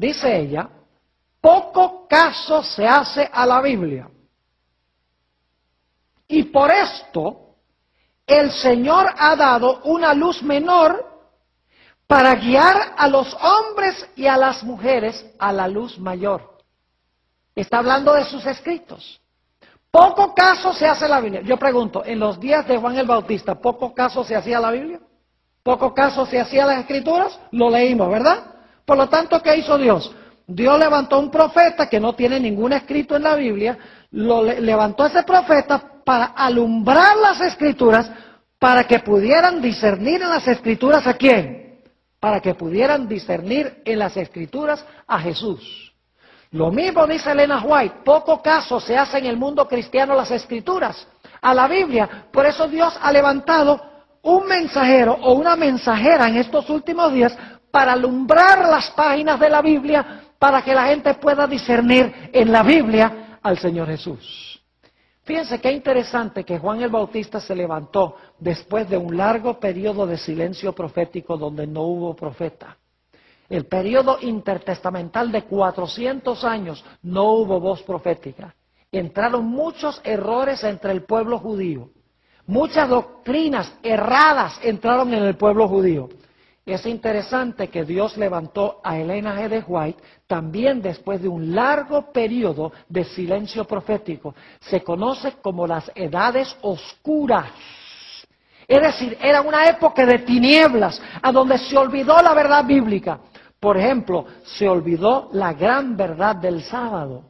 Dice ella, poco caso se hace a la Biblia. Y por esto, el Señor ha dado una luz menor para guiar a los hombres y a las mujeres a la luz mayor. Está hablando de sus escritos. Poco caso se hace a la Biblia. Yo pregunto, en los días de Juan el Bautista, ¿poco caso se hacía a la Biblia? ¿Poco caso se hacía a las escrituras? Lo leímos, ¿verdad? Por lo tanto, ¿qué hizo Dios? Dios levantó un profeta que no tiene ningún escrito en la Biblia, levantó a ese profeta para alumbrar las escrituras, para que pudieran discernir en las escrituras ¿a quién? Para que pudieran discernir en las escrituras a Jesús. Lo mismo dice Elena White, poco caso se hace en el mundo cristiano las escrituras, a la Biblia. Por eso Dios ha levantado un mensajero o una mensajera en estos últimos días para alumbrar las páginas de la Biblia, para que la gente pueda discernir en la Biblia al Señor Jesús. Fíjense qué interesante que Juan el Bautista se levantó después de un largo periodo de silencio profético donde no hubo profeta. El periodo intertestamental de 400 años no hubo voz profética. Entraron muchos errores entre el pueblo judío. Muchas doctrinas erradas entraron en el pueblo judío. Es interesante que Dios levantó a Elena G. de White también después de un largo periodo de silencio profético. Se conoce como las edades oscuras. Es decir, era una época de tinieblas, a donde se olvidó la verdad bíblica. Por ejemplo, se olvidó la gran verdad del sábado.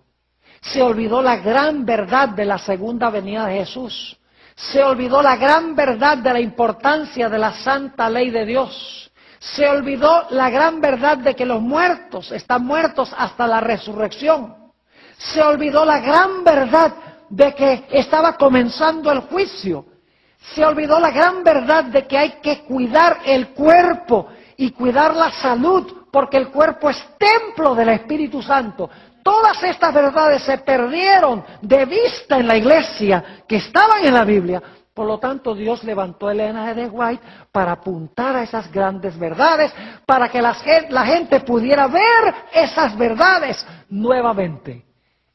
Se olvidó la gran verdad de la segunda venida de Jesús. Se olvidó la gran verdad de la importancia de la santa ley de Dios. Se olvidó la gran verdad de que los muertos están muertos hasta la resurrección. Se olvidó la gran verdad de que estaba comenzando el juicio. Se olvidó la gran verdad de que hay que cuidar el cuerpo y cuidar la salud, porque el cuerpo es templo del Espíritu Santo. Todas estas verdades se perdieron de vista en la iglesia que estaban en la Biblia. Por lo tanto, Dios levantó a Elena G. de White para apuntar a esas grandes verdades, para que la gente pudiera ver esas verdades nuevamente.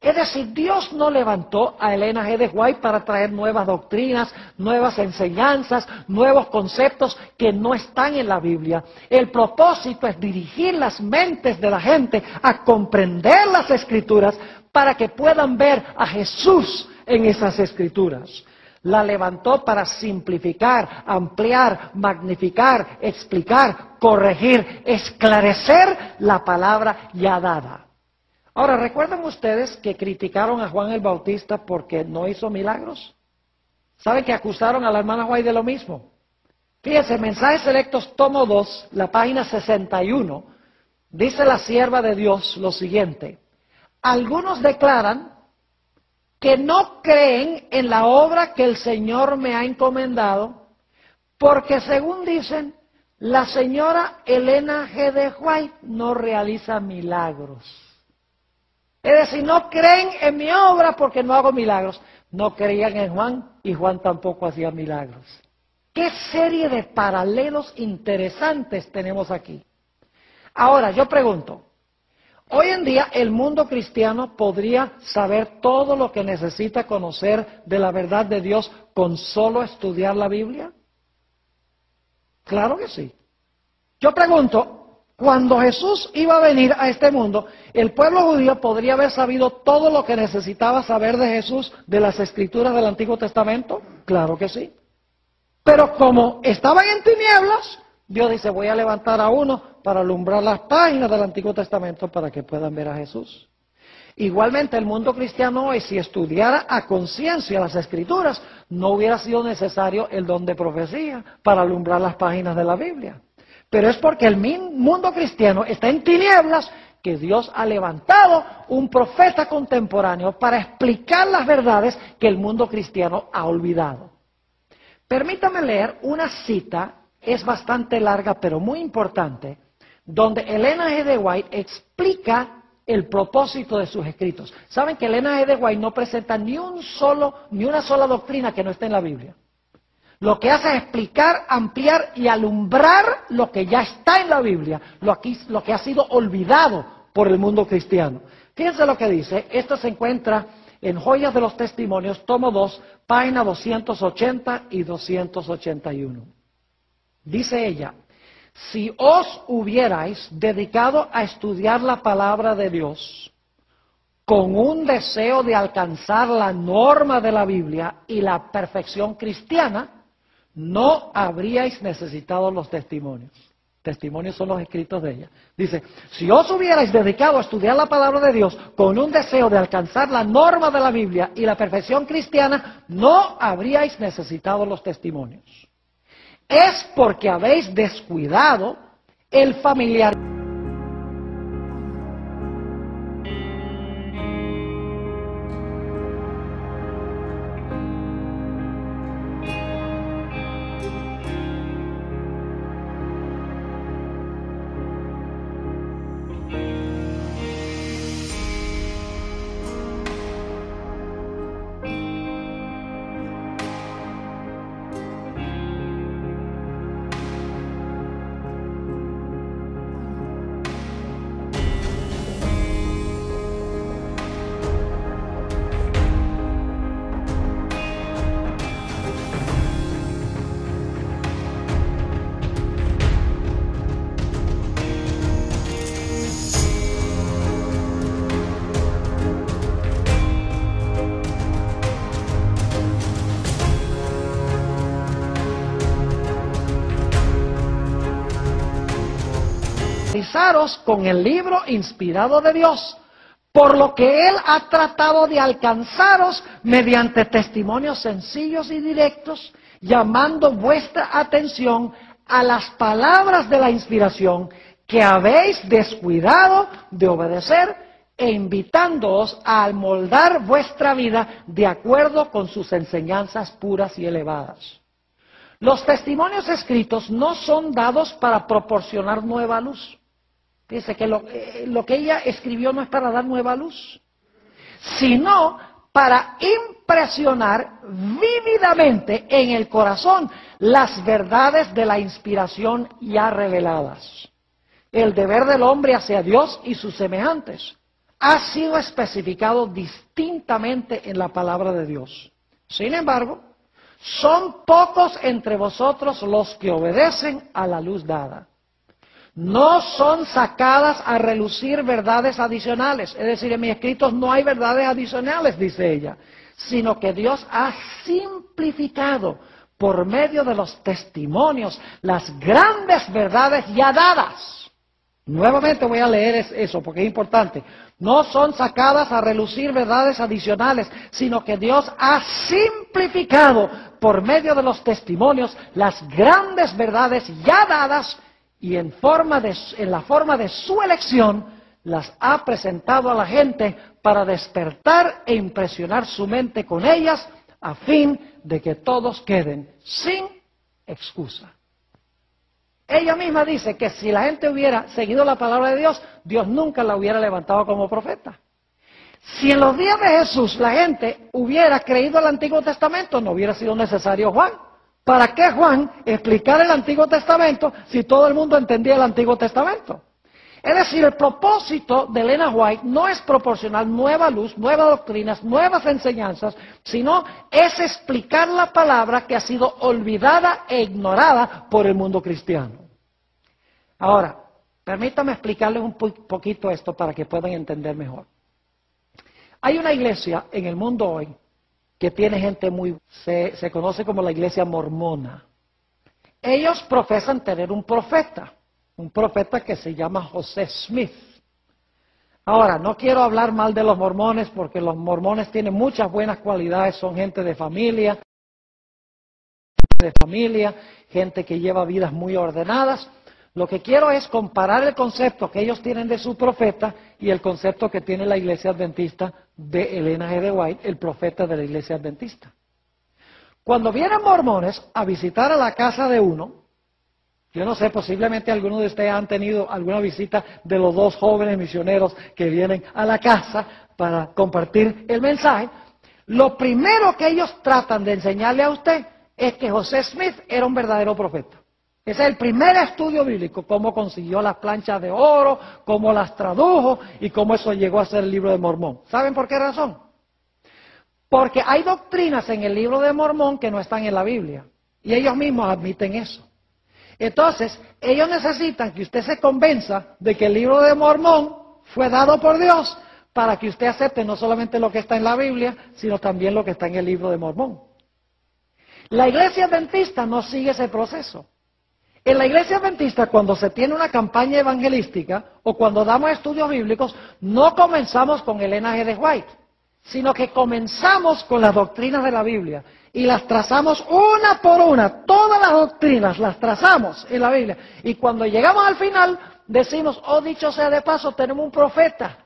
Es decir, Dios no levantó a Elena G. de White para traer nuevas doctrinas, nuevas enseñanzas, nuevos conceptos que no están en la Biblia. El propósito es dirigir las mentes de la gente a comprender las Escrituras para que puedan ver a Jesús en esas Escrituras. La levantó para simplificar, ampliar, magnificar, explicar, corregir, esclarecer la palabra ya dada. Ahora, ¿recuerdan ustedes que criticaron a Juan el Bautista porque no hizo milagros? ¿Saben que acusaron a la hermana White de lo mismo? Fíjense, Mensajes Selectos, tomo 2, la página 61, dice la sierva de Dios lo siguiente. Algunos declaran que no creen en la obra que el Señor me ha encomendado, porque según dicen, la señora Elena G. de White no realiza milagros. Es decir, no creen en mi obra porque no hago milagros. No creían en Juan y Juan tampoco hacía milagros. ¿Qué serie de paralelos interesantes tenemos aquí? Ahora, yo pregunto, hoy en día el mundo cristiano podría saber todo lo que necesita conocer de la verdad de Dios con solo estudiar la Biblia. Claro que sí. Yo pregunto, cuando Jesús iba a venir a este mundo, ¿el pueblo judío podría haber sabido todo lo que necesitaba saber de Jesús de las Escrituras del Antiguo Testamento? Claro que sí. Pero como estaban en tinieblas, Dios dice, voy a levantar a uno para alumbrar las páginas del Antiguo Testamento para que puedan ver a Jesús. Igualmente el mundo cristiano hoy, si estudiara a conciencia las Escrituras, no hubiera sido necesario el don de profecía para alumbrar las páginas de la Biblia. Pero es porque el mundo cristiano está en tinieblas que Dios ha levantado un profeta contemporáneo para explicar las verdades que el mundo cristiano ha olvidado. Permítame leer una cita, es bastante larga pero muy importante, donde Ellen G. de White explica el propósito de sus escritos. Saben que Ellen G. de White no presenta ni una sola doctrina que no esté en la Biblia. Lo que hace es explicar, ampliar y alumbrar lo que ya está en la Biblia, lo que ha sido olvidado por el mundo cristiano. Fíjense lo que dice, esto se encuentra en Joyas de los Testimonios, tomo 2, página 280 y 281. Dice ella, si os hubierais dedicado a estudiar la palabra de Dios con un deseo de alcanzar la norma de la Biblia y la perfección cristiana, no habríais necesitado los testimonios. Testimonios son los escritos de ella. Dice, si os hubierais dedicado a estudiar la palabra de Dios con un deseo de alcanzar la norma de la Biblia y la perfección cristiana, no habríais necesitado los testimonios. Es porque habéis descuidado el familiar. Con el libro inspirado de Dios, por lo que Él ha tratado de alcanzaros mediante testimonios sencillos y directos, llamando vuestra atención a las palabras de la inspiración que habéis descuidado de obedecer e invitándoos a moldar vuestra vida de acuerdo con sus enseñanzas puras y elevadas. Los testimonios escritos no son dados para proporcionar nueva luz. Dice que lo que ella escribió no es para dar nueva luz, sino para impresionar vívidamente en el corazón las verdades de la inspiración ya reveladas. El deber del hombre hacia Dios y sus semejantes ha sido especificado distintamente en la palabra de Dios. Sin embargo, son pocos entre vosotros los que obedecen a la luz dada. No son sacadas a relucir verdades adicionales. Es decir, en mis escritos no hay verdades adicionales, dice ella, sino que Dios ha simplificado por medio de los testimonios las grandes verdades ya dadas. Nuevamente voy a leer eso porque es importante. No son sacadas a relucir verdades adicionales, sino que Dios ha simplificado por medio de los testimonios las grandes verdades ya dadas y en la forma de su elección las ha presentado a la gente para despertar e impresionar su mente con ellas a fin de que todos queden sin excusa. Ella misma dice que si la gente hubiera seguido la palabra de Dios, Dios nunca la hubiera levantado como profeta. Si en los días de Jesús la gente hubiera creído el Antiguo Testamento, no hubiera sido necesario Juan. ¿Para qué Juan explicar el Antiguo Testamento si todo el mundo entendía el Antiguo Testamento? Es decir, el propósito de Ellen G. White no es proporcionar nueva luz, nuevas doctrinas, nuevas enseñanzas, sino es explicar la palabra que ha sido olvidada e ignorada por el mundo cristiano. Ahora, permítame explicarles un poquito esto para que puedan entender mejor. Hay una iglesia en el mundo hoy que tiene gente se conoce como la iglesia mormona. Ellos profesan tener un profeta que se llama José Smith. Ahora, no quiero hablar mal de los mormones porque los mormones tienen muchas buenas cualidades, son gente de familia, gente que lleva vidas muy ordenadas. Lo que quiero es comparar el concepto que ellos tienen de su profeta y el concepto que tiene la iglesia adventista de Ellen G. White, el profeta de la iglesia adventista. Cuando vienen mormones a visitar a la casa de uno, yo no sé, posiblemente algunos de ustedes han tenido alguna visita de los dos jóvenes misioneros que vienen a la casa para compartir el mensaje. Lo primero que ellos tratan de enseñarle a usted es que José Smith era un verdadero profeta. Ese es el primer estudio bíblico, cómo consiguió las planchas de oro, cómo las tradujo y cómo eso llegó a ser el libro de Mormón. ¿Saben por qué razón? Porque hay doctrinas en el libro de Mormón que no están en la Biblia. Y ellos mismos admiten eso. Entonces, ellos necesitan que usted se convenza de que el libro de Mormón fue dado por Dios para que usted acepte no solamente lo que está en la Biblia, sino también lo que está en el libro de Mormón. La iglesia adventista no sigue ese proceso. En la iglesia adventista, cuando se tiene una campaña evangelística o cuando damos estudios bíblicos, no comenzamos con Ellen G. White, sino que comenzamos con las doctrinas de la Biblia y las trazamos una por una. Todas las doctrinas las trazamos en la Biblia. Y cuando llegamos al final, decimos, oh, dicho sea de paso, tenemos un profeta.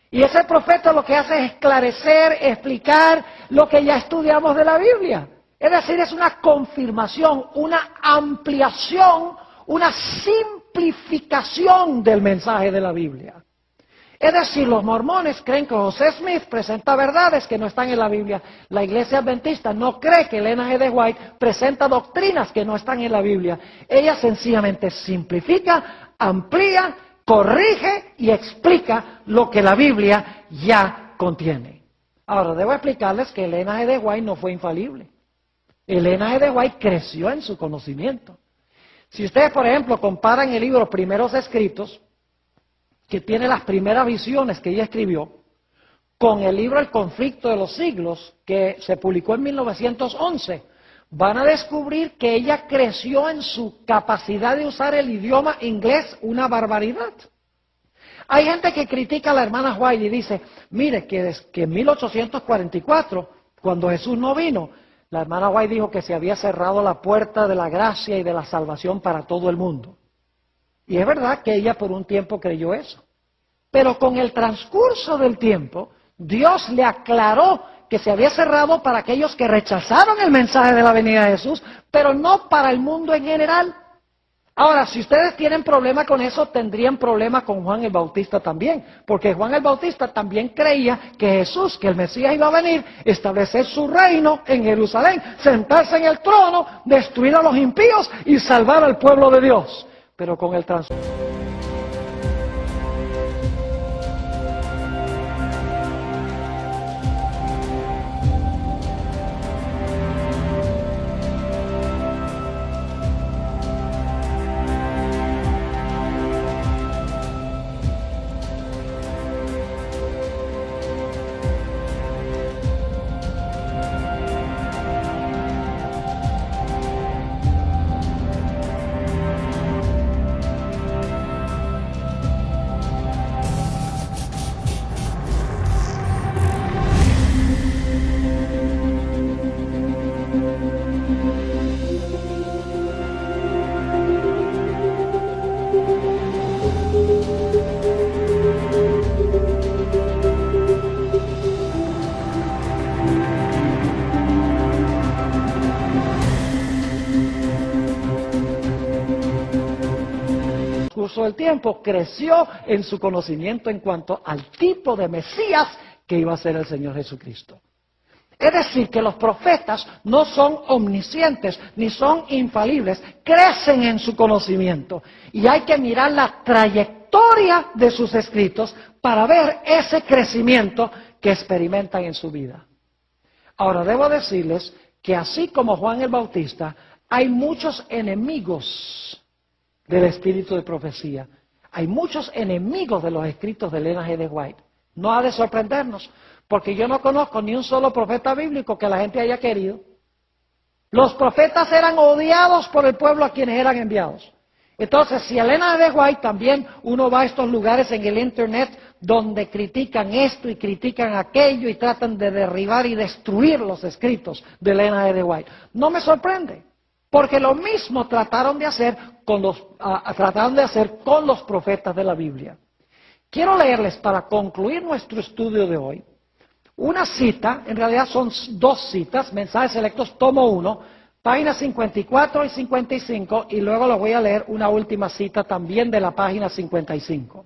Y ese profeta lo que hace es esclarecer, explicar lo que ya estudiamos de la Biblia. Es decir, es una confirmación, una ampliación, una simplificación del mensaje de la Biblia. Es decir, los mormones creen que José Smith presenta verdades que no están en la Biblia. La iglesia adventista no cree que Ellen G. White presenta doctrinas que no están en la Biblia. Ella sencillamente simplifica, amplía, corrige y explica lo que la Biblia ya contiene. Ahora, debo explicarles que Ellen G. White no fue infalible. Ellen G. White creció en su conocimiento. Si ustedes, por ejemplo, comparan el libro Primeros Escritos, que tiene las primeras visiones que ella escribió, con el libro El Conflicto de los Siglos, que se publicó en 1911, van a descubrir que ella creció en su capacidad de usar el idioma inglés una barbaridad. Hay gente que critica a la hermana White y dice, mire, que en 1844, cuando Jesús no vino, la hermana White dijo que se había cerrado la puerta de la gracia y de la salvación para todo el mundo. Y es verdad que ella por un tiempo creyó eso. Pero con el transcurso del tiempo, Dios le aclaró que se había cerrado para aquellos que rechazaron el mensaje de la venida de Jesús, pero no para el mundo en general. Ahora, si ustedes tienen problema con eso, tendrían problema con Juan el Bautista también, porque Juan el Bautista también creía que Jesús, que el Mesías iba a venir, establecer su reino en Jerusalén, sentarse en el trono, destruir a los impíos y salvar al pueblo de Dios. Pero con el transcurso del tiempo, creció en su conocimiento en cuanto al tipo de Mesías que iba a ser el Señor Jesucristo. Es decir, que los profetas no son omniscientes ni son infalibles, crecen en su conocimiento. Y hay que mirar la trayectoria historia de sus escritos para ver ese crecimiento que experimentan en su vida. Ahora, debo decirles que así como Juan el Bautista, hay muchos enemigos del espíritu de profecía. Hay muchos enemigos de los escritos de Elena G. de White. No ha de sorprendernos, porque yo no conozco ni un solo profeta bíblico que la gente haya querido. Los profetas eran odiados por el pueblo a quienes eran enviados. Entonces, si Elena G. de White también, uno va a estos lugares en el Internet donde critican esto y critican aquello y tratan de derribar y destruir los escritos de Elena G. de White. No me sorprende, porque lo mismo trataron de hacer con los profetas de la Biblia. Quiero leerles, para concluir nuestro estudio de hoy, una cita, en realidad son dos citas, Mensajes Selectos, tomo 1, páginas 54 y 55, y luego les voy a leer una última cita también de la página 55.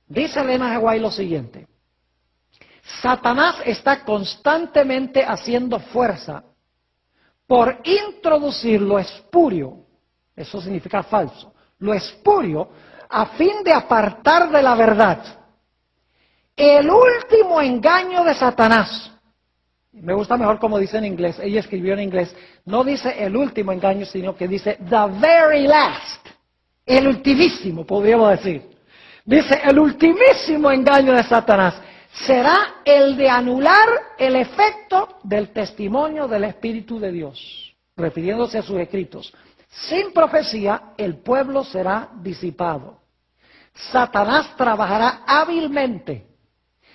Dice Elena G. White lo siguiente: Satanás está constantemente haciendo fuerza por introducir lo espurio, eso significa falso, lo espurio, a fin de apartar de la verdad. El último engaño de Satanás, me gusta mejor como dice en inglés, ella escribió en inglés, no dice el último engaño, sino que dice the very last, el ultimísimo, podríamos decir. Dice, el ultimísimo engaño de Satanás será el de anular el efecto del testimonio del Espíritu de Dios, refiriéndose a sus escritos. Sin profecía, el pueblo será disipado. Satanás trabajará hábilmente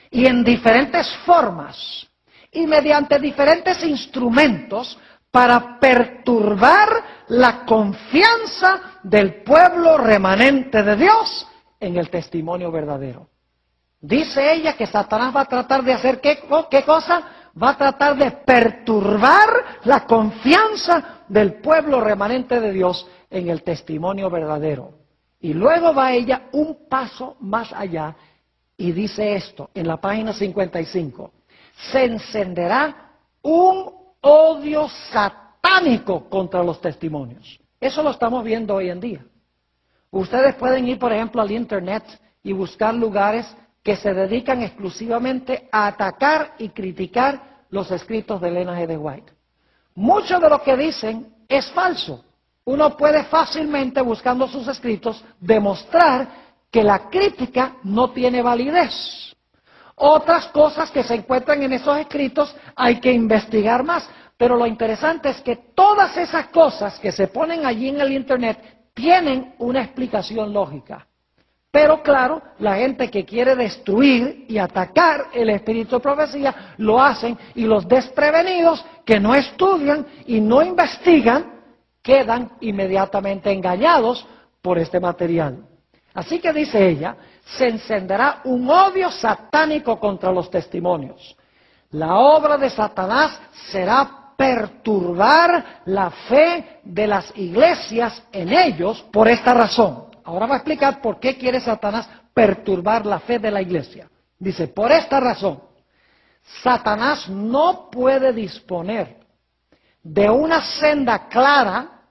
y en diferentes formas y mediante diferentes instrumentos para perturbar la confianza del pueblo remanente de Dios en el testimonio verdadero. Dice ella que Satanás va a tratar de hacer ¿qué cosa? Va a tratar de perturbar la confianza del pueblo remanente de Dios en el testimonio verdadero. Y luego va ella un paso más allá y dice esto en la página 55. Se encenderá un odio satánico contra los testimonios. Eso lo estamos viendo hoy en día. Ustedes pueden ir, por ejemplo, al Internet y buscar lugares que se dedican exclusivamente a atacar y criticar los escritos de Elena G. de White. Mucho de lo que dicen es falso. Uno puede fácilmente, buscando sus escritos, demostrar que la crítica no tiene validez. Otras cosas que se encuentran en esos escritos hay que investigar más. Pero lo interesante es que todas esas cosas que se ponen allí en el Internet tienen una explicación lógica. Pero claro, la gente que quiere destruir y atacar el espíritu de profecía lo hacen, y los desprevenidos que no estudian y no investigan quedan inmediatamente engañados por este material. Así que dice ella, se encenderá un odio satánico contra los testimonios. La obra de Satanás será perturbar la fe de las iglesias en ellos por esta razón. Ahora va a explicar por qué quiere Satanás perturbar la fe de la iglesia. Dice, por esta razón, Satanás no puede disponer de una senda clara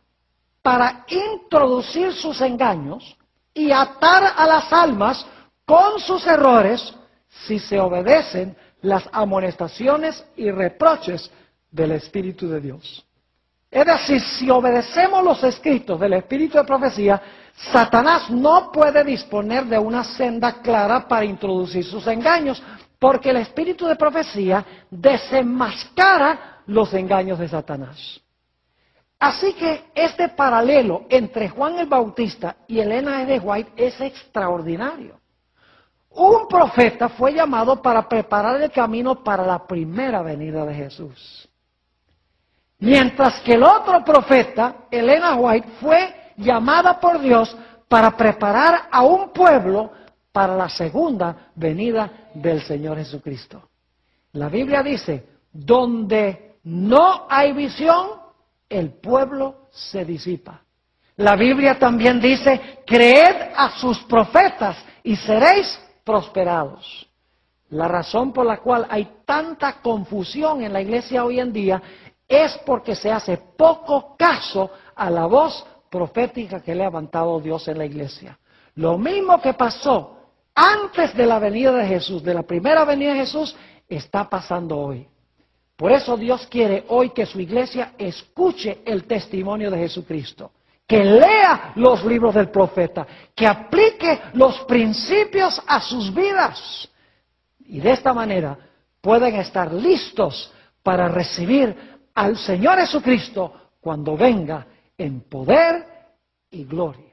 para introducir sus engaños y atar a las almas con sus errores si se obedecen las amonestaciones y reproches del Espíritu de Dios. Es decir, si obedecemos los escritos del Espíritu de profecía, Satanás no puede disponer de una senda clara para introducir sus engaños, porque el Espíritu de profecía desenmascara los engaños de Satanás. Así que este paralelo entre Juan el Bautista y Elena G. de White es extraordinario. Un profeta fue llamado para preparar el camino para la primera venida de Jesús. Mientras que el otro profeta, Elena White, fue llamada por Dios para preparar a un pueblo para la segunda venida del Señor Jesucristo. La Biblia dice, donde no hay visión, el pueblo se disipa. La Biblia también dice, creed a sus profetas y seréis prosperados. La razón por la cual hay tanta confusión en la iglesia hoy en día es porque se hace poco caso a la voz profética que le ha levantado Dios en la iglesia. Lo mismo que pasó antes de la venida de Jesús, de la primera venida de Jesús, está pasando hoy. Por eso Dios quiere hoy que su iglesia escuche el testimonio de Jesucristo, que lea los libros del profeta, que aplique los principios a sus vidas. Y de esta manera pueden estar listos para recibir al Señor Jesucristo cuando venga en poder y gloria.